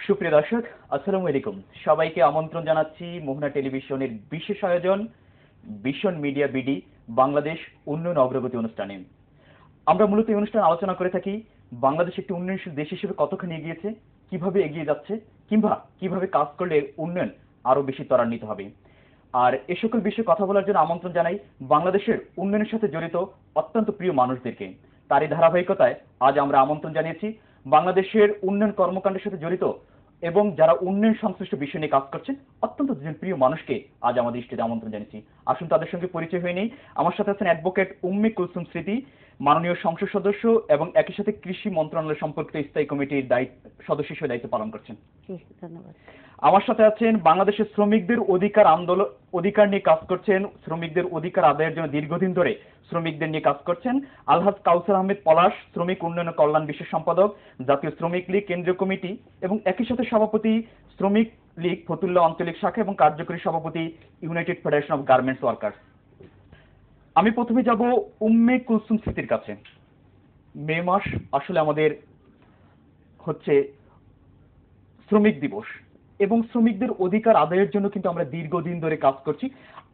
সুপ্রিয় দর্শক, আসসালামু আলাইকুম। সবাইকে আমন্ত্রণ জানাচ্ছি মোহনা টেলিভিশনের বিশেষ আয়োজন ভিশন মিডিয়া বিডি বাংলাদেশ উন্নয়ন অগ্রগতি অনুষ্ঠানে। আমরা মূলত এই অনুষ্ঠানে আলোচনা করে থাকি বাংলাদেশ একটি উন্নয়নশীল দেশ হিসেবে কতখানি এগিয়েছে, কিভাবে এগিয়ে যাচ্ছে, কিংবা কিভাবে কাজ করলে উন্নয়ন আরো বেশি ত্বরান্বিত হবে। আর এ সকল বিষয়ে কথা বলার জন্য আমন্ত্রণ জানাই বাংলাদেশের উন্নয়নের সাথে জড়িত অত্যন্ত প্রিয় মানুষদেরকে। তারই ধারাবাহিকতায় আজ আমরা আমন্ত্রণ জানিয়েছি বাংলাদেশের উন্নয়ন কর্মকাণ্ডের সাথে জড়িত এবং যারা উন্নয়ন সংশ্লিষ্ট বিষয় নিয়ে কাজ করছেন অত্যন্ত দুজন প্রিয় মানুষকে আজ আমাদের স্টেজে আমন্ত্রণ জানিয়েছি। আসুন তাদের সঙ্গে পরিচয় হয়ে নেই। আমার সাথে আছেন অ্যাডভোকেট উম্মে কুলসুম স্মৃতি, মাননীয় সংসদ সদস্য এবং একই সাথে কৃষি মন্ত্রণালয় সম্পর্কিত স্থায়ী কমিটির সদস্য হিসেবে দায়িত্ব পালন করছেন। ধন্যবাদ। আমার সাথে আছেন বাংলাদেশের শ্রমিকদের অধিকার নিয়ে কাজ করছেন, শ্রমিকদের অধিকার আদায়ের জন্য দীর্ঘদিন ধরে শ্রমিকদের নিয়ে কাজ করছেন আলহাজ কাউসার আহমেদ পলাশ, শ্রমিক উন্নয়ন ও কল্যাণ বিশেষ সম্পাদক, জাতীয় শ্রমিক লীগ কেন্দ্রীয় কমিটি এবং একই সাথে সভাপতি শ্রমিক লীগ ফতুল্লা আঞ্চলিক শাখা এবং কার্যকরী সভাপতি United federation of garments workers. আমি প্রথমে যাব উম্মে কুলসুম স্মৃতির কাছে। মে মাস আসলে আমাদের হচ্ছে শ্রমিক দিবস এবং শ্রমিকদের অধিকার আদায়ের জন্য কিন্তু আমরা দীর্ঘদিন ধরে কাজ করছি।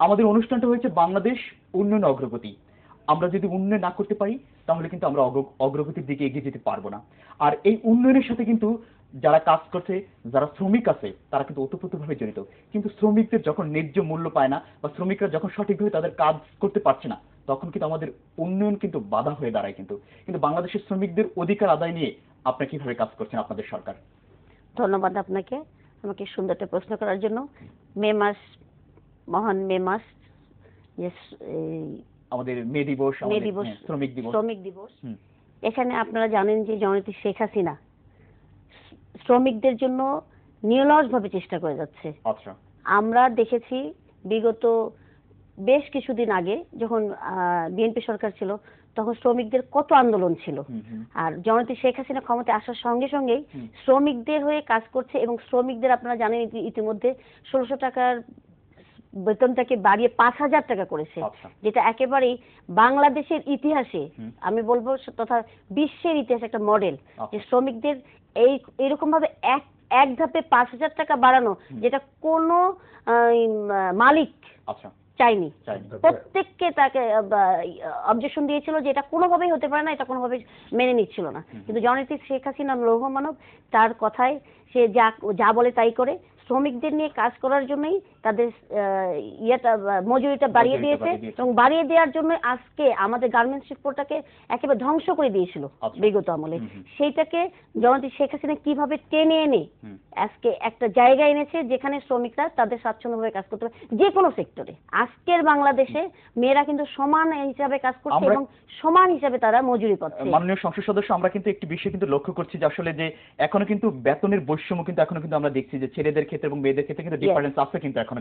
আমাদের অনুষ্ঠানটা হয়েছে বাংলাদেশ উন্নয়ন অগ্রগতি। আমরা যদি উন্নয়ন না করতে পারি তাহলে কিন্তু আমরা অগ্রগতির দিকে এগিয়ে যেতে পারবো না। আর এই উন্নয়নের সাথে কিন্তু যারা কাজ করছে, যারা শ্রমিক আছে তারা কিন্তু ওতপ্রোতভাবে জড়িত। কিন্তু শ্রমিকদের যখন ন্যায্য মূল্য পায় না বা শ্রমিকরা যখন সঠিকভাবে তাদের কাজ করতে পারছে না তখন কিন্তু আমাদের উন্নয়ন কিন্তু বাধা হয়ে দাঁড়ায়। কিন্তু বাংলাদেশের শ্রমিকদের অধিকার আদায় নিয়ে আপনারা কিভাবে কাজ করছেন আপনাদের সরকার? ধন্যবাদ আপনাকে আমাকে সুন্দর একটা প্রশ্ন করার জন্য। মে মাস, মহান মে মাস, আমাদের মে দিবস, শ্রমিক দিবস। এখানে আপনারা জানেন যে জননেত্রী শেখ হাসিনা শ্রমিকদের জন্য নিরলসভাবে চেষ্টা করে যাচ্ছে। আচ্ছা, আমরা দেখেছি বিগত বেশ কিছুদিন আগে যখন বিএনপি সরকার ছিল তখন শ্রমিকদের কত আন্দোলন ছিল। আর জননেত্রী শেখ হাসিনা ক্ষমতায় আসার সঙ্গে সঙ্গেই শ্রমিকদের হয়ে কাজ করছে এবং শ্রমিকদের আপনারা জানেন ইতিমধ্যে ১৬০০ টাকার বেতনটাকে বাড়িয়ে ৫,০০০ টাকা করেছে, যেটা একেবারেই বাংলাদেশের ইতিহাসে আমি বলবো তথা বিশ্বের ইতিহাসে একটা মডেল। যে শ্রমিকদের এইরকম ভাবে এক ধাপে ৫,০০০ টাকা বাড়ানো, যেটা কোনো মালিক চাইনি। প্রত্যেককে তাকে অবজেকশন দিয়েছিল যে এটা কোনোভাবেই হতে পারে না, এটা কোনোভাবেই মেনে নিচ্ছিল না। কিন্তু জননেত্রী শেখ হাসিনা লৌহ মানব, তার কথায় সে যা বলে তাই করে। শ্রমিকদের নিয়ে কাজ করার জন্যই তাদের মজুরিটা বাড়িয়ে দিয়েছে এবং বাড়িয়ে দেওয়ার জন্য আজকে আমাদের গার্মেন্টস শিল্পটাকে একেবারে ধ্বংস করে দিয়েছিল বিগত আমলে। সেইটাকে জননেত্রী শেখ হাসিনা কিভাবে টেনে এনে আজকে একটা জায়গা এনেছে যেখানে শ্রমিকরা তাদের স্বাচ্ছন্দ্যভাবে কাজ করতে পারে যে কোনো সেক্টরে। আজকের বাংলাদেশে মেয়েরা কিন্তু সমান হিসাবে কাজ করছে এবং সমান হিসাবে তারা মজুরি পাচ্ছে। মাননীয় সংসদ সদস্য, আমরা কিন্তু একটি বিষয় কিন্তু লক্ষ্য করছি যে আসলে যে এখনো কিন্তু বেতনের বৈষম্য কিন্তু এখনো কিন্তু আমরা দেখছি যে ছেলেদের ক্ষেত্রে এবং মেয়েদের ক্ষেত্রে কিন্তু ডিফারেন্স আছে কিন্তু এখনো।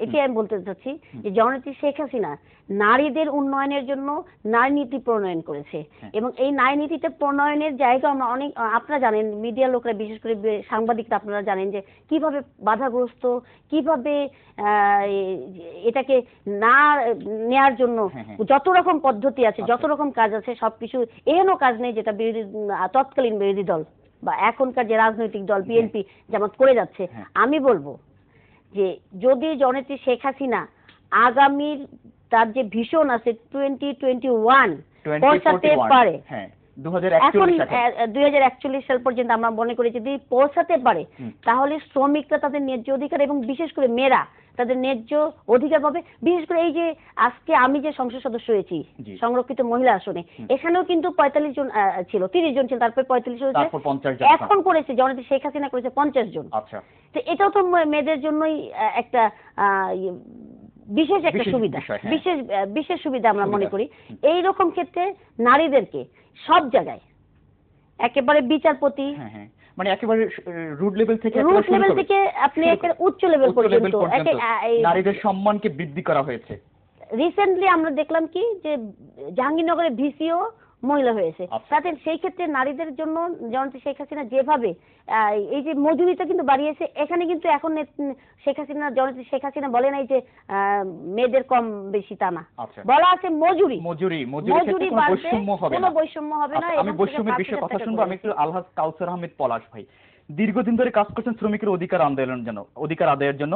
এটাই আমি বলতে চাচ্ছি যে জননেত্রী শেখ হাসিনা নারীদের উন্নয়নের জন্য নারী নীতি প্রণয়ন করেছে এবং এই নারী নীতিতে প্রণয়নের জায়গা আমরা অনেক, আপনারা জানেন মিডিয়া লোকরা, বিশেষ করে সাংবাদিকরা আপনারা জানেন যে কিভাবে বাধাগ্রস্ত, কিভাবে এটাকে না নেয়ার জন্য যত রকম পদ্ধতি আছে, যত রকম কাজ আছে, সবকিছু এহেন কাজ নেই যেটা তৎকালীন বিরোধী দল বা এখনকার যে রাজনৈতিক দল বিএনপি যেমন করে যাচ্ছে। আমি বলবো যে যদি জননেত্রী শেখ হাসিনা আগামীর তার যে ভিশন আছে 2021 পৌঁছাতে পারে, এখন 2041 সাল পর্যন্ত আমরা মনে করি যদি পৌঁছাতে পারে তাহলে শ্রমিকরা তাদের ন্যায্য অধিকার এবং বিশেষ করে মেয়েরা তাদের ন্যায্য অধিকার পাবে। বিশেষ করে এই যে আজকে আমি যে সংসদ সদস্য হয়েছি সংরক্ষিত মহিলা আসনে, এখানেও কিন্তু ৪৫ জন ছিল, ৩০ জন ছিল, তারপরে ৪৫ জন, এখন করেছে জননেত্রী শেখ হাসিনা করেছে ৫০ জন। তো এটাও তো মেয়েদের জন্যই একটা বিশেষ একটা সুবিধা, বিশেষ সুবিধা আমরা মনে করি। এই রকম ক্ষেত্রে নারীদেরকে সব জায়গায় একেবারে বিচারপতি মানে একেবারে রুট লেভেল থেকে আপনি একটা উচ্চ লেভেল পর্যন্ত নারীদের সম্মানকে বৃদ্ধি করা হয়েছে। রিসেন্টলি আমরা দেখলাম কি যে জাহাঙ্গীরনগরের ভিসিও মহিলা হয়েছে। তাতে সেই ক্ষেত্রে নারীদের জন্য জননেত্রী শেখ হাসিনা যেভাবে এই যে মজুরিটা কিন্তু বাড়িয়েছে, এখানে কিন্তু এখন জননেত্রী শেখ হাসিনা বলে নাই যে মেয়েদের কম বেশি, তা না, বলা আছে মজুরি বাড়বে, কোনো বৈষম্য হবে না। আমি বৈষম্যের বিষয়ে কথা শুনবো। আমি একটু আলহাজ কাউসার আহমেদ পলাশ ভাই, দীর্ঘদিন ধরে কাজ করছেন শ্রমিকের অধিকার আদায়ের জন্য।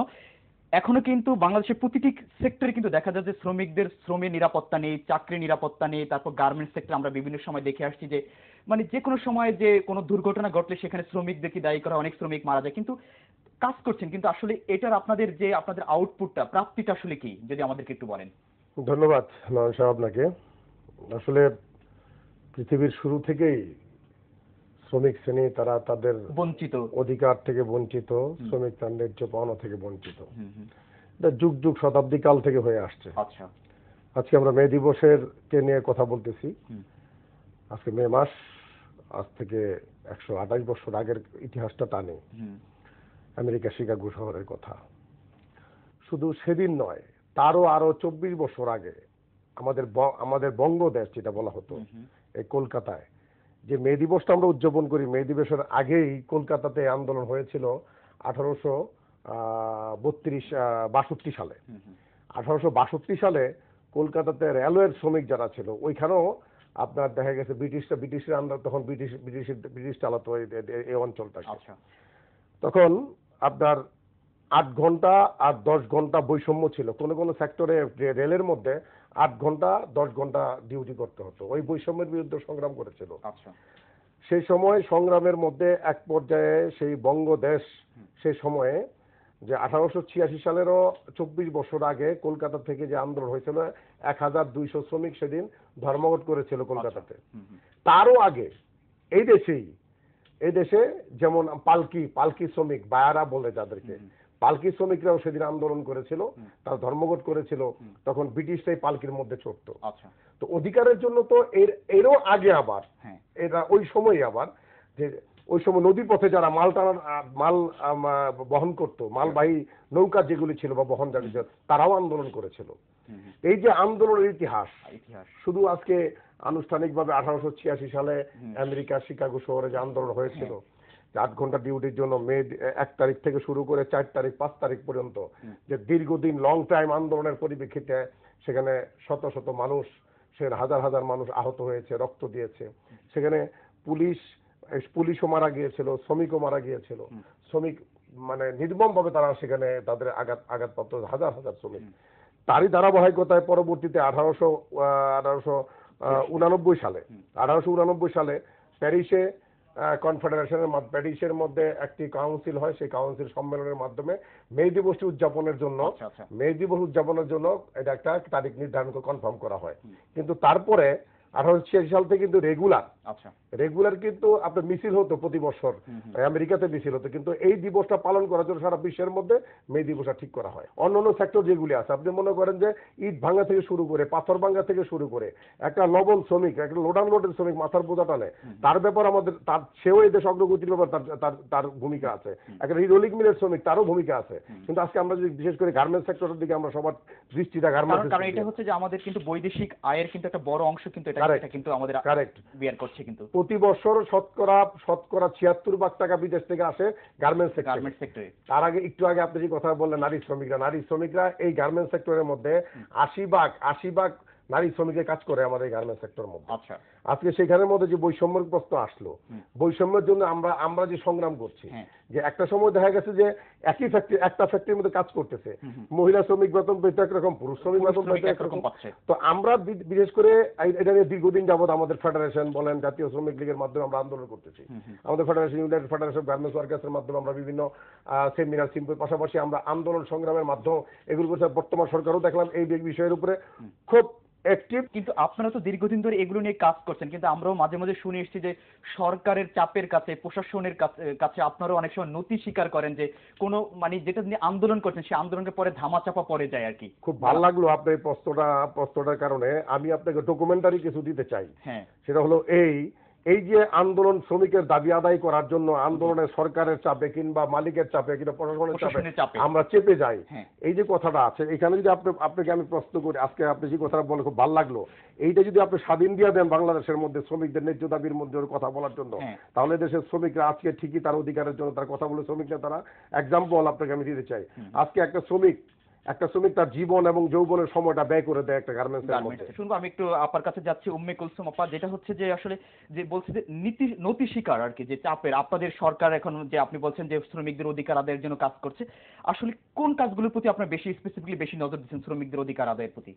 এখনো কিন্তু বাংলাদেশের প্রতিটি সেক্টরে কিন্তু দেখা যায় যে শ্রমিকদের শ্রমের নিরাপত্তা নেই, চাকরির নিরাপত্তা নেই। তারপর গার্মেন্টস সেক্টর আমরা বিভিন্ন সময় দেখে আসছি যে মানে যে কোনো সময় যে কোনো দুর্ঘটনা ঘটলে সেখানে শ্রমিকদেরকে দায়ী করা, অনেক শ্রমিক মারা যায়। কিন্তু কাজ করছেন, কিন্তু আসলে এটার আপনাদের আউটপুটটা, প্রাপ্তিটা আসলে কি, যদি আমাদেরকে একটু বলেন। ধন্যবাদ নয়ন সাহেব আপনাকে। আসলে পৃথিবীর শুরু থেকেই শ্রমিক শ্রেণী তারা তাদের বঞ্চিত অধিকার থেকে বঞ্চিত, শ্রমিক তার ন্যায্য পাওনা থেকে বঞ্চিত। এটা যুগ যুগ শতাব্দী কাল থেকে হয়ে আসছে। আচ্ছা, আজকে আমরা মে দিবসের কে নিয়ে কথা বলতেছি। আজকে মে মাস, আজ থেকে 128 বছর আগের ইতিহাসটা টানে। আমেরিকা শিকাগো শহরের কথা। শুধু সেদিন নয়, তারও আরো 24 বছর আগে আমাদের বঙ্গদেশ যেটা বলা হতো, এই কলকাতায় যে মে দিবসটা আমরা উদযাপন করি, মে দিবসের আগেই কলকাতাতে আন্দোলন হয়েছিল 1862 সালে। 1862 সালে কলকাতাতে রেলওয়ের শ্রমিক যারা ছিল, ওইখানেও আপনার দেখা গেছে ব্রিটিশরা আমরা তখন ব্রিটিশ চালাতো এই অঞ্চলটা। তখন আপনার 8 ঘন্টা আর 10 ঘন্টা বৈষম্য ছিল। কোনো কোনো সেক্টরে রেলের মধ্যে 8 ঘন্টা 10 ঘন্টা ডিউটি করতে হতো। ওই বৈষম্যের বিরুদ্ধে সংগ্রাম করেছিল। সেই সময় সংগ্রামের মধ্যে এক পর্যায়ে সেই বঙ্গদেশ, সেই সময়ে যে 1886 সালেরও 24 বছর আগে কলকাতা থেকে যে আন্দোলন হয়েছিল, 1200 শ্রমিক সেদিন ধর্মঘট করেছিল কলকাতাতে। তারও আগে এই দেশে যেমন পালকি শ্রমিক বায়ারা বলে যাদেরকে, পালকি শ্রমিকরাও সেদিন আন্দোলন করেছিল, তারা ধর্মঘট করেছিল। তখন ব্রিটিশরাই পালকির মধ্যে চড়ত। তো অধিকারের জন্য তো এরও আগে আবার এরা ওই সময় আবার যে ওই সময় নদী পথে যারা মাল বহন করত, মালবাহী নৌকা যেগুলি ছিল বা বহন জাহাজ, তারাও আন্দোলন করেছিল। এই যে আন্দোলনের ইতিহাস শুধু আজকে আনুষ্ঠানিকভাবে 1886 সালে আমেরিকা শিকাগো শহরে যে আন্দোলন হয়েছিল, 8 ঘন্টা ডিউটির জন্য মে 1 তারিখ থেকে শুরু করে 4 তারিখ 5 তারিখ পর্যন্ত, যে দীর্ঘদিন লং টাইম আন্দোলনের পরিপ্রেক্ষিতে সেখানে শত শত মানুষ, সেখানে হাজার হাজার মানুষ আহত হয়েছে, রক্ত দিয়েছে। সেখানে পুলিশও মারা গিয়েছিল, শ্রমিকও মারা গিয়েছিল। শ্রমিক মানে নির্মমভাবে তারা সেখানে তাদের আঘাতপ্রাপ্ত হাজার হাজার শ্রমিক। তারই ধারাবাহিকতায় পরবর্তীতে 1889 সালে প্যারিসে প্যারিসের মধ্যে একটি কাউন্সিল হয়। সেই কাউন্সিল সম্মেলনের মাধ্যমে মে দিবস উদযাপনের জন্য এটা একটা তারিখ নির্ধারণ করে কনফার্ম করা হয়। কিন্তু তারপরে 1886 সাল থেকে কিন্তু রেগুলার কিন্তু আপনার মিছিল হতো প্রতি বছর, আমেরিকাতে মিছিল হতো। কিন্তু এই দিবসটা পালন করার জন্য সারা বিশ্বের মধ্যে মে দিবসটা ঠিক করা হয়। অন্যান্য সেক্টর যেগুলি আছে, আপনি মনে করেন যে ইট ভাঙা থেকে শুরু করে, পাথর ভাঙা থেকে শুরু করে, একটা লবণ শ্রমিক, একটা লোডের শ্রমিক মাথার বোঝা টানে, তার ব্যাপার সেও এই দেশ অগ্রগতির ব্যাপার তার ভূমিকা আছে। একটা হিড্রোলিক মিলের শ্রমিক, তারও ভূমিকা আছে। কিন্তু আজকে আমরা যদি বিশেষ করে গার্মেন্টস সেক্টরের দিকে আমরা সবার দৃষ্টিটা গার্মেন্টস, কারণ এটা হচ্ছে যে আমাদের কিন্তু বৈদেশিক আয়ের কিন্তু একটা বড় অংশ কিন্তু এটা কিন্তু আমাদের বিয়ার করছে। কিন্তু প্রতি বছর শতকরা 76 টাকা বিদেশ থেকে আসে গার্মেন্টস সেক্টরে। তার আগে একটু আগে আপনি যে কথা বললেন নারী শ্রমিকরা এই গার্মেন্টস সেক্টরের মধ্যে 80 ভাগ নারী শ্রমিকের কাজ করে আমাদের এই গার্মেন্টস সেক্টরের মধ্যে। আজকে সেখানের মধ্যে যে বৈষম্যের প্রশ্ন আসলো, বৈষম্যের জন্য আমরা যে সংগ্রাম করছি, যে একটা সময় দেখা গেছে যে একটা ফ্যাক্টরির মধ্যে কাজ করতেছে, মহিলা শ্রমিক বেতন পেতে একরকম, পুরুষ শ্রমিক বেতন পেতে একরকম। তো আমরা বিশেষ করে এটা নিয়ে দীর্ঘদিন যাবত আমাদের ফেডারেশন বলেন, জাতীয় শ্রমিক লীগের মাধ্যমে আমরা আন্দোলন করতেছি। আমাদের ফেডারেশন, ইউনাইটেড ফেডারেশন গার্মেন্টস ওয়ার্কার্সের মাধ্যমে আমরা বিভিন্ন সেমিনার সিম্পোজিয়ামের পাশাপাশি আমরা আন্দোলন সংগ্রামের মাধ্যমে এগুলো করতে। বর্তমান সরকারও দেখলাম এই বিষয়ের উপরে খুব অ্যাক্টিভ। কিন্তু আপনারা তো দীর্ঘদিন ধরে এগুলো নিয়ে কাজ করছেন, কিন্তু আমরাও মাঝে মাঝে শুনে এসেছি যে সরকারের চাপের কাছে, প্রশাসনের কাছে আপনারাও অনেক সময় নতি স্বীকার করেন যে কোনো মানে যেটা নিয়ে আন্দোলন করছেন সেই আন্দোলনের পরে ধামাচাপা পড়ে যায় আর কি। খুব ভালো লাগলো আপনার প্রশ্নটার কারণে আমি আপনাকে ডকুমেন্টারি কিছু দিতে চাই। সেটা হলো এই যে আন্দোলন, শ্রমিকের দাবি আদায় করার জন্য আন্দোলনের সরকারের চাপে কিংবা মালিকের চাপে কিংবা প্রশাসনের চাপে আমরা চেপে যাই, এই যে কথাটা আছে, এখানে যদি আপনাকে আমি প্রশ্ন করি, আজকে আপনি যে কথাটা বলে খুব ভালো লাগলো, এইটা যদি আপনি স্বাধীন দিয়ে দেন বাংলাদেশের মধ্যে শ্রমিকদের ন্যায্য দাবির মধ্যে কথা বলার জন্য, তাহলে দেশের শ্রমিকরা আজকে ঠিকই তার অধিকারের জন্য তার কথা বলে শ্রমিকরা তারা এক্সাম্পল আপনাকে আমি দিতে চাই। আজকে একটা শ্রমিক একটা শ্রমিক তার জীবন এবং যৌবনের সময়টা ব্যয় করে দেয় একটা গার্মেন্টসের মধ্যে। শুনবো, আমি একটু আপার কাছে যাচ্ছি। উম্মে কুলসুম আপা, যেটা হচ্ছে যে আসলে যে বলছে যে নতি শিকার আর কি, যে চাপের আপনাদের সরকার এখন যে আপনি বলছেন যে শ্রমিকদের অধিকার আদায়ের জন্য কাজ করছে, আসলে কোন কাজগুলোর প্রতি আপনার বেশি স্পেসিফিকলি বেশি নজর দিচ্ছেন শ্রমিকদের অধিকার আদায়ের প্রতি?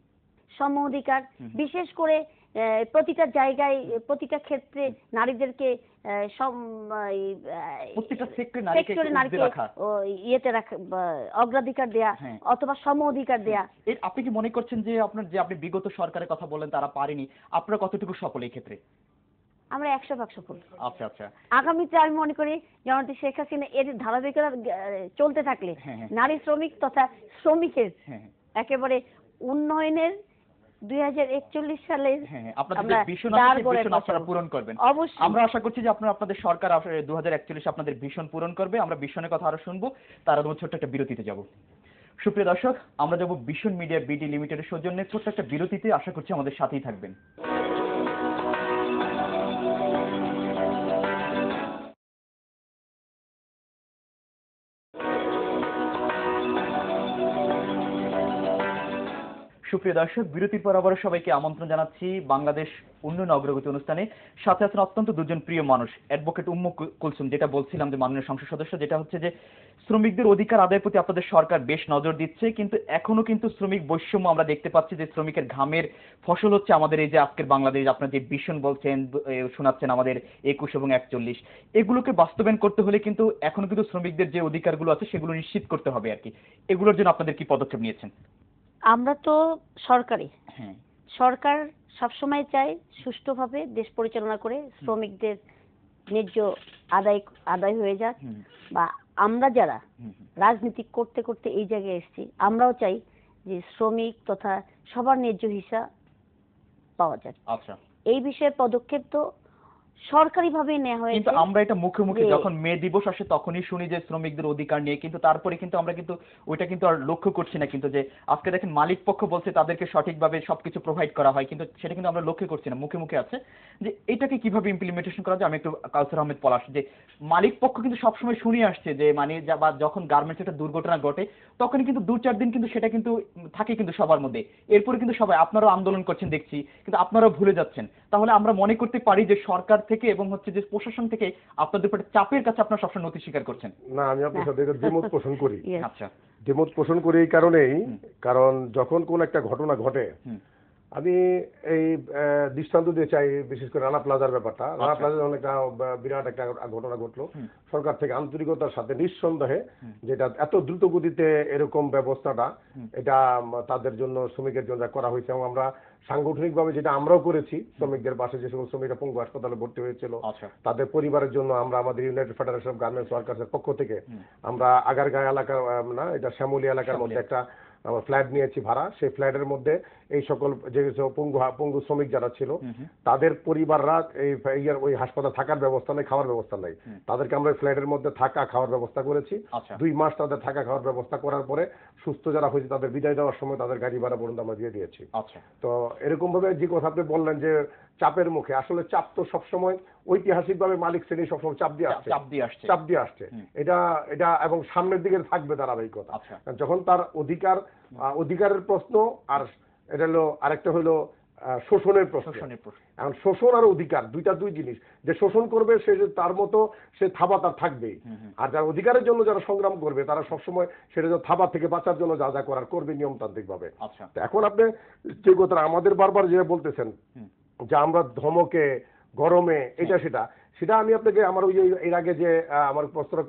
সম অধিকার, বিশেষ করে প্রতিটা জায়গায় প্রতিটা ক্ষেত্রে নারীদেরকে প্রত্যেকটা সেক্টরে নারীকে রাখা, ইয়েতে রাখা, অগ্রাধিকার দেয়া অথবা সম অধিকার দেয়া। আপনি কি মনে করছেন যে আপনি বিগত সরকারের কথা বলেন তারা পারেনি, আপনারা কতটুকু সফল এই ক্ষেত্রে? আমরা 100% সফল। আচ্ছা আচ্ছা। আগামীতে আমি মনে করি জননেত্রী শেখ হাসিনা এর ধারাবাহিকতা চলতে থাকলে নারী শ্রমিক তথা শ্রমিকের একেবারে উন্নয়নের 2041 সালের আপনাদের ভিশন আপনারা পূরণ করবেন। অবশ্যই আমরা আশা করছি যে আপনাদের সরকার 2041 আপনাদের ভিশন পূরণ করবে। আমরা ভিশনের কথা আরো শুনবো, তার আগে ছোট্ট একটা বিরতিতে যাব। সুপ্রিয় দর্শক, আমরা যাব ভিশন মিডিয়া বিডি লিমিটেডের সৌজন্যে ছোট্ট একটা বিরতিতে। আশা করছি আমাদের সাথেই থাকবেন। সুপ্রিয় দর্শক, বিরতির পর আবার সবাইকে আমন্ত্রণ জানাচ্ছি বাংলাদেশ উন্নয়ন অগ্রগতি অনুষ্ঠানে। সাথে আছেন অত্যন্ত দুজন প্রিয় মানুষ, অ্যাডভোকেট উম্মে কুলসুম, যেটা বলছিলাম যে মাননীয় সংসদ সদস্য, যেটা হচ্ছে যে শ্রমিকদের অধিকার আদায়ের প্রতি আপনাদের সরকার বেশ নজর দিচ্ছে, কিন্তু এখনো কিন্তু শ্রমিক বৈষম্য আমরা দেখতে পাচ্ছি, যে শ্রমিকের ঘামের ফসল হচ্ছে আমাদের এই যে আজকের বাংলাদেশ আপনার যে ভিশন বলছেন শোনাচ্ছেন আমাদের 21 এবং 41, এগুলোকে বাস্তবায়ন করতে হলে কিন্তু এখনো কিন্তু শ্রমিকদের যে অধিকারগুলো আছে সেগুলো নিশ্চিত করতে হবে আর কি। এগুলোর জন্য আপনাদের কি পদক্ষেপ নিয়েছেন? আমরা তো সরকারি সরকার সবসময় চায় সুষ্ঠুভাবে দেশ পরিচালনা করে শ্রমিকদের ন্যায্য আদায় হয়ে যাক, বা আমরা যারা রাজনীতি করতে করতে এই জায়গায় এসেছি আমরাও চাই যে শ্রমিক তথা সবার ন্যায্য হিসাব পাওয়া যাক। আচ্ছা, এই বিষয়ে পদক্ষেপ তো সরকারিভাবে নেওয়া হয়েছে, কিন্তু আমরা এটা মুখে মুখে যখন মে দিবস আসে তখনই শুনি যে শ্রমিকদের অধিকার নিয়ে, কিন্তু তারপরে কিন্তু আমরা কিন্তু ওইটা কিন্তু আর লক্ষ্য করছি না। কিন্তু যে আজকে দেখেন মালিক পক্ষ বলছে তাদেরকে সঠিকভাবে সবকিছু প্রোভাইড করা হয়, কিন্তু সেটা কিন্তু আমরা লক্ষ্য করছি না, মুখে মুখে আছে। যে এটাকে কিভাবে ইমপ্লিমেন্টেশন করা যায়, আমি একটু কাউসার আহমেদ পলাশ, যে মালিক পক্ষ কিন্তু সবসময় শুনিয়ে আসছে যে মানে বা যখন গার্মেন্টস একটা দুর্ঘটনা ঘটে তখনই কিন্তু 2-4 দিন কিন্তু সেটা কিন্তু থাকে কিন্তু সবার মধ্যে, এরপরে কিন্তু সবাই আপনারাও আন্দোলন করছেন দেখছি, কিন্তু আপনারাও ভুলে যাচ্ছেন। তাহলে আমরা মনে করতে পারি যে সরকার থেকে এবং হচ্ছে যে প্রশাসন থেকে আপনাদের উপরে চাপের কাছে আপনারা সবসময় নথি স্বীকার করছেন। না, আমি আপনার সাথে দ্বিমত পোষণ করি। আচ্ছা, দ্বিমত পোষণ করি এই কারণেই, কারণ যখন কোন একটা ঘটনা ঘটে, আমি এই দৃষ্টান্ত দিয়ে চাই, বিশেষ করে রানা প্লাজার ব্যাপারটা। রানা প্লাজা যখন একটা বিরাট একটা ঘটনা ঘটলো, সরকার থেকে আন্তরিকতার সাথে নিঃসন্দেহে যেটা এত দ্রুত গতিতে এরকম ব্যবস্থাটা এটা তাদের জন্য শ্রমিকের জন্য করা হয়েছে, এবং আমরা সাংগঠনিকভাবে যেটা আমরাও করেছি, শ্রমিকদের পাশে যে সকল শ্রমিকরা পঙ্গু হাসপাতালে ভর্তি হয়েছিল তাদের পরিবারের জন্য আমরা আমাদের ইউনাইটেড ফেডারেশন অফ গার্মেন্টস ওয়ার্কার্সের পক্ষ থেকে আমরা আগারগাঁও এলাকার না, এটা শ্যামলী এলাকার মধ্যে একটা ফ্ল্যাট নিয়েছি ভাড়া। সেই ফ্ল্যাটের মধ্যে এই সকল যে পঙ্গু শ্রমিক যারা ছিল তাদের পরিবাররা ওই হাসপাতাল থাকার ব্যবস্থা নেই, খাওয়ার ব্যবস্থা নেই, তাদেরকে আমরা ফ্ল্যাটের মধ্যে থাকা খাওয়ার ব্যবস্থা করেছি। 2 মাস তাদের থাকা খাওয়ার ব্যবস্থা করার পরে সুস্থ যারা হয়েছে তাদের বিদায় দেওয়ার সময় তাদের গাড়ি ভাড়া পর্যন্ত আমরা দিয়ে দিয়েছি। তো এরকম ভাবে যে কথা আপনি বললেন যে চাপের মুখে, আসলে চাপ তো সবসময় ঐতিহাসিকভাবে মালিক শ্রেণী সবসময় চাপ দিয়ে আসছে। এটা এবং সামনের দিকে থাকবে ধারাবাহিকতা। যখন তার অধিকারের প্রশ্ন, আর এটা হলো আরেকটা হলো শোষণের প্রশ্ন। এখন শোষণ আর অধিকার দুই জিনিস। যে শোষণ করবে সে তার মতো সে থাবা তার থাকবেই, আর যারা অধিকারের জন্য যারা সংগ্রাম করবে তারা সবসময় সেটা থাবা থেকে বাঁচার জন্য যা যা করার করবে নিয়মতান্ত্রিক ভাবে। এখন আপনি যে কথা আমাদের বারবার যে বলতেছেন যে আমরা ধমকে গরমে এটা সেটা আমি আপনাকে আমার ওই এর আগে যে আমার প্রশ্নটা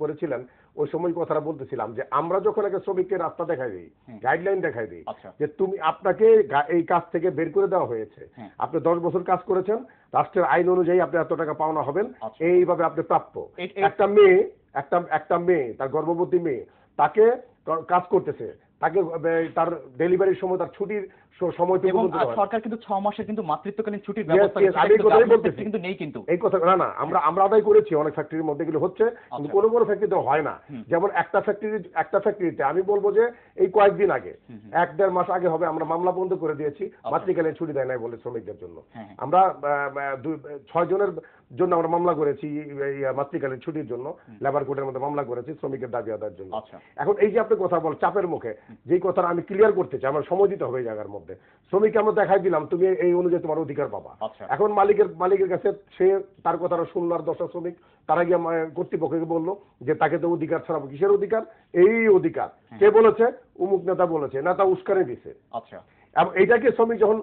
করেছিলেন ওই সময় কথাটা বলতেছিলাম যে আমরা যখন একটা শ্রমিককে রাস্তা দেখাই দিই, গাইডলাইন দেখাই দিই যে আপনাকে এই কাজ থেকে বের করে দেওয়া হয়েছে, আপনি 10 বছর কাজ করেছেন, রাষ্ট্রের আইন অনুযায়ী আপনি এত টাকা পাওনা হবেন, এইভাবে আপনি প্রাপ্য। একটা মেয়ে তার গর্ভবতী মেয়ে তাকে কাজ করতেছে, তাকে তার ডেলিভারির সময় তার ছুটির সময় তো এবং পর্যন্ত হয়। সরকার কিন্তু 6 মাসের কিন্তু মাতৃত্বকালীন ছুটির Yes, ব্যবস্থা yes, করেছে, আমি এই কথাই বলতেছি। কিন্তু নেই কিন্তু। এই কথা না আমরা আদায় করেছি, অনেক ফ্যাক্টরির মধ্যে এগুলো হচ্ছে, কিন্তু আচ্ছা। কোনো কোনো ফ্যাক্টরিতে হয় না। যেমন একটা ফ্যাক্টরিতে আমি বলবো যে এই কয়েকদিন আগে 1-1.5 মাস আগে হবে আমরা মামলা বন্ধ করে দিয়েছি, মাতৃকালীন ছুটি দেয় নাই বলে শ্রমিকদের জন্য। আমরা 6 জনের জন্য আমরা মামলা করেছি এই মাতৃকালীন ছুটির জন্য, লেবার কোর্টের মধ্যে মামলা করেছি শ্রমিকের দাবি আদায়ের জন্য। আচ্ছা। এখন এই যে আপনি কথা বল চাপের মুখে, যেই কথাটা আমি ক্লিয়ার করতে চাই, আমার সময় দিতে হবে এই জায়গার মধ্যে। শ্রমিককে আমরা দেখাই দিলাম তুমি এই অনুযায়ী তোমার অধিকার পাবা। আচ্ছা। এখন মালিকের কাছে সে তার কথাটা শুনলো, আর 10টা শ্রমিক তারা গিয়ে কর্তৃপক্ষকে বললো যে তাকে তো অধিকার ছাড়াবো। কিসের অধিকার? এই অধিকার কে বলেছে? অমুক নেতা বলেছে, নেতা উস্কানি দিছে। আচ্ছা। এবং এইটাকে শ্রমিক যখন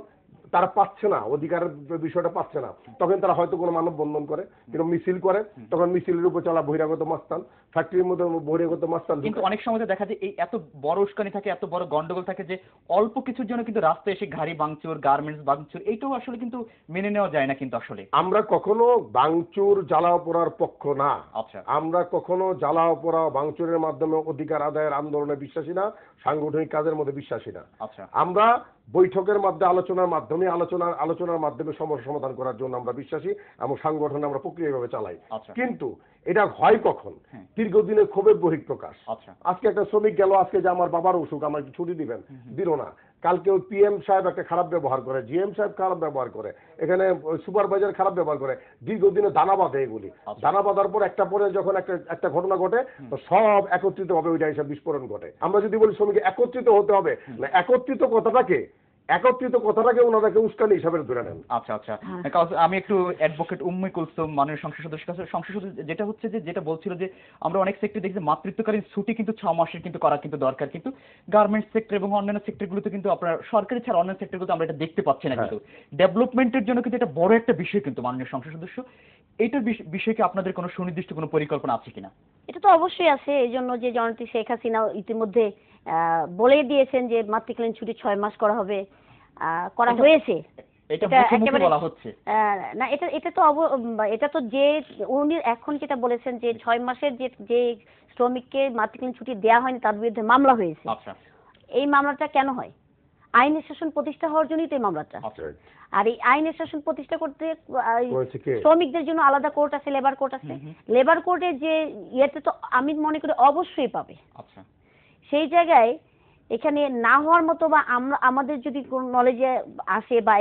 তারা পাচ্ছে না, অধিকারের বিষয়টা পাচ্ছে না, তখন তারা হয়তো কোনো মানববন্ধন করে, কিন্তু মিছিল করে, তখন মিছিলের উপর চলা বহিরাগত মাস্তান, ফ্যাক্টরির মধ্যে বহিরাগত মাস্তান। কিন্তু অনেক সময় দেখা যায় এই এত বড় উস্কানি থাকে, এত বড় গন্ডগোল থাকে যে অল্প কিছুর জন্য কিন্তু রাস্তায় এসে গাড়ি ভাঙচুর, গার্মেন্টস ভাঙচুর, এইটাও আসলে কিন্তু মেনে নেওয়া যায় না কিন্তু আসলে। আমরা কখনো ভাঙচুর জ্বালাও পোড়ার পক্ষ না। আচ্ছা। আমরা কখনো জ্বালাও পোড়া ভাঙচুরের মাধ্যমে অধিকার আদায়ের আন্দোলনে বিশ্বাসী না, সাংগঠনিক কাজের মধ্যে বিশ্বাসী না। আচ্ছা। আমরা বৈঠকের মধ্যে আলোচনার মাধ্যমে সমস্যা সমাধান করার জন্য আমরা বিশ্বাসী, এবং সংগঠনে আমরা প্রক্রিয়াভাবে চালাই। আচ্ছা। কিন্তু এটা হয় কখন? দীর্ঘদিনের ক্ষোভের বহিঃপ্রকাশ। আচ্ছা। আজকে একটা শ্রমিক গেল, আজকে যে আমার বাবার অসুখ, আমার ছুটি দিবেন, দিল না। কালকে ওই পিএম সাহেব একটা খারাপ ব্যবহার করে, জিএম সাহেব খারাপ ব্যবহার করে, এখানে সুপারভাইজার খারাপ ব্যবহার করে, দীর্ঘদিনে দানা বাঁধে এগুলি। দানা বাঁধার পর পরে যখন একটা ঘটনা ঘটে, তো সব একত্রিত হবে, ওইটা হিসাব বিস্ফোরণ ঘটে। আমরা যদি বলি শ্রমিক একত্রিত হতে হবে, না, একত্রিত কথাটাকে ওনাদেরকে উস্কানি হিসাবে ধরে নেন। আচ্ছা আচ্ছা, আমি একটু অ্যাডভোকেট উম্মে কুলসুম মাননীয় সংসদ সদস্যের কাছে, সংসদ সদস্য যেটা হচ্ছে যে যেটা বলছিল যে আমরা অনেক সেক্টর দেখছি মাতৃত্বকালীন ছুটি কিন্তু 6 মাসের কিন্তু করা কিন্তু দরকার, কিন্তু গার্মেন্টস সেক্টর এবং অন্যান্য সেক্টরগুলোতে কিন্তু আপনার সরকারি ছাড়া অন্যান্য সেক্টরগুলোতে আমরা এটা দেখতে পাচ্ছি না। কিন্তু ডেভেলপমেন্টের জন্য কিন্তু এটা বড় একটা বিষয় কিন্তু মাননীয় সংসদ সদস্য, এইটার বিষয়ে আপনাদের কোনো সুনির্দিষ্ট কোনো পরিকল্পনা আছে কিনা? এটা তো অবশ্যই আছে। এই জন্য যে জননেত্রী শেখ হাসিনা ইতিমধ্যে বলে দিয়েছেন যে মাতৃকালীন ছুটি 6 মাস করা হবে, করা হয়েছে। এটা মুখে বলা হচ্ছে না, এটা তো যে উনি এখন যেটা বলেছেন যে 6 মাসের যে শ্রমিককে মাতৃকালীন ছুটি দেওয়া হয়নি তার বিরুদ্ধে মামলা হয়েছে। আচ্ছা। এই মামলাটা কেন হয়? আইনের শাসন প্রতিষ্ঠা হওয়ার জন্যই তো এই মামলাটা। আর এই আইনের শাসন প্রতিষ্ঠা করতে শ্রমিকদের জন্য আলাদা কোর্ট আছে, লেবার কোর্ট আছে। লেবার কোর্টে যে ইয়েতে তো আমি মনে করি অবশ্যই পাবে। আচ্ছা। সেই জায়গায় এখানে না হওয়ার মতো বা আমাদের যদি কোন নলেজে আসে বা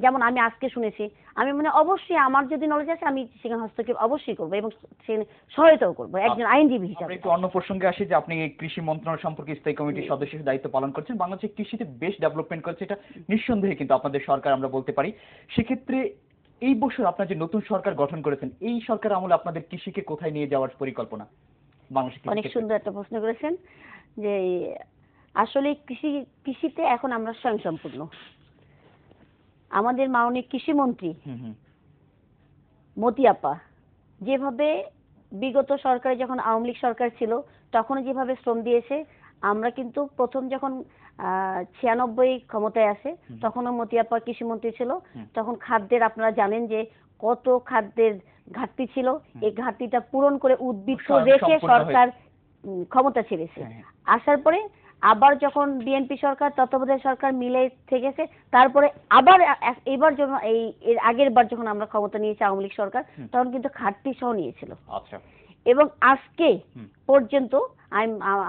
যেমন আমি আজকে শুনেছি, আমি মানে অবশ্যই আমার যদি নলেজ আসে আমি সেখানে হস্তক্ষেপ অবশ্যই করবো এবং সহায়তাও করবো একজন আইনজীবী হিসাবে। একটু অন্য প্রসঙ্গে আসি যে আপনি কৃষি মন্ত্রণালয় সম্পর্কে স্থায়ী কমিটির সদস্য হিসেবে দায়িত্ব পালন করছেন। বাংলাদেশের কৃষিতে বেশ ডেভেলপমেন্ট করেছে, এটা নিঃসন্দেহে কিন্তু আপনাদের সরকার আমরা বলতে পারি। সেক্ষেত্রে এই বছর আপনার যে নতুন সরকার গঠন করেছেন, এই সরকার আমলে আপনাদের কৃষিকে কোথায় নিয়ে যাওয়ার পরিকল্পনা? অনেক সুন্দর একটা প্রশ্ন করেছেন। যে আসলে কৃষিতে এখন আমরা স্বয়ংসম্পূর্ণ। আমাদের মাননীয় কৃষিমন্ত্রী মতি আপা যেভাবে বিগত সরকারে যখন আওয়ামী লীগ সরকার ছিল তখন যেভাবে শ্রম দিয়েছে, আমরা কিন্তু প্রথম যখন 96 ক্ষমতায় আসে তখনও মতি আপা কৃষিমন্ত্রী ছিল। তখন খাদ্যের আপনারা জানেন যে কত খাদ্যের ঘাটতি ছিল, এই ঘাটতিটা পূরণ করে উদ্বৃত্ত রেখে সরকার ক্ষমতা ছেড়েছে। আসার পরে আবার যখন বিএনপি সরকার তত্ত্বাবধায়ক সরকার মিলে থেকেছে, তারপরে আবার এবার যখন এর আগের বার যখন আমরা ক্ষমতা নিয়েছি আওয়ামী লীগ সরকার, তখন কিন্তু ঘাটতি সহ নিয়েছিল। আচ্ছা। এবং আজকে পর্যন্ত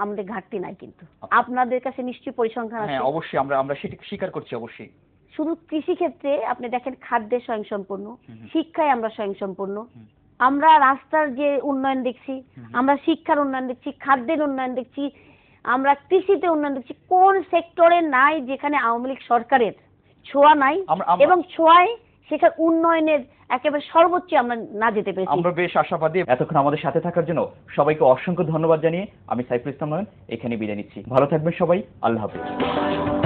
আমাদের ঘাটতি নাই। কিন্তু আপনাদের কাছে নিশ্চয়ই পরিসংখ্যান আছে। হ্যাঁ অবশ্যই, আমরা সেটা স্বীকার করছি। অবশ্যই শুধু কৃষি ক্ষেত্রে আপনি দেখেন খাদ্যে স্বয়ংসম্পূর্ণ, শিক্ষায় আমরা স্বয়ংসম্পূর্ণ। আমরা রাস্তার যে উন্নয়ন দেখছি, আমরা শিক্ষার উন্নয়ন দেখছি, খাদ্যের উন্নয়ন দেখছি, আমরা কৃষিতে উন্নয়ন দেখছি। কোন সেক্টরে নাই যেখানে আওয়ামী লীগ সরকারের ছোঁয়া নাই, এবং ছোঁয়ায় সেখানে উন্নয়নের একেবারে সর্বোচ্চ আমরা না যেতে পেরেছি। আমরা বেশ আশাবাদী। এতক্ষণ আমাদের সাথে থাকার জন্য সবাইকে অসংখ্য ধন্যবাদ জানিয়ে আমি সাইফুল ইসলাম নয়ন এখানে বিদায় নিচ্ছি। ভালো থাকবেন সবাই, আল্লাহ হাফেজ।